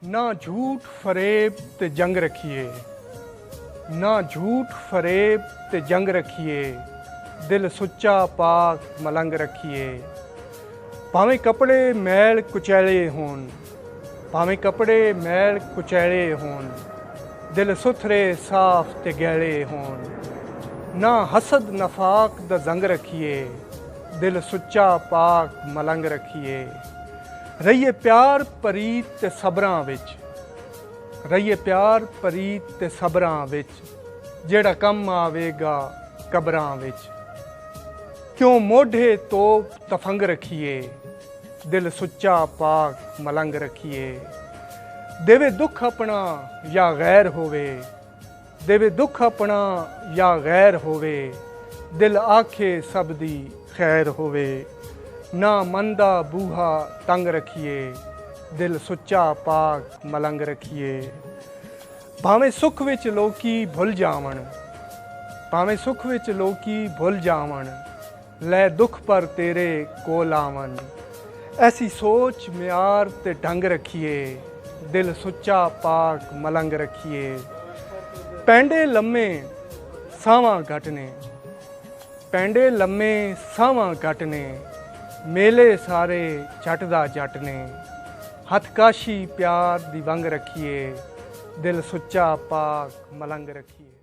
ना झूठ फरेब ते जंग रखिए, ना झूठ फरेब ते जंग रखिए, दिल सुच्चा पाक मलंग रखिए। भावें कपड़े मैल कुचैले होन, भावें कपड़े मैल कुचैले होन, दिल सुथरे साफ ते गैले होन। ना हसद नफाक दा जंग रखिए, दिल सुच्चा पाक मलंग रखिए। रहिए प्यार प्रीत ते सबरां विच, रहिए प्यार प्रीत ते सबरां विच, जेड़ा कम आवेगा कबरां विच। क्यों मोढे तोप तफंग रखिए, दिल सुच्चा पाक मलंग रखिए। देवे दुख अपना या गैर होवे, देवे दुख अपना या गैर होवे, दिल आखे सब दी खैर होवे। ना मंदा बूहा तंग रखिए, दिल सुच्चा पाक मलंग रखिए। भावें सुख विच लोकी भुल जावन, भावें सुख विच लोकी भुल जावन, लै दुख पर तेरे कोल आवन। ऐसी सोच म्यार ते ढंग रखिए, दिल सुच्चा पाक मलंग रखिए। पैंडे लम्मे सावां घट ने, पैंडे लम्मे सावां घट ने, मेले सारे जट दा जट ने। हथकाशी प्यार दी वंग रखिए, दिल सुच्चा पाक मलंग रखिए।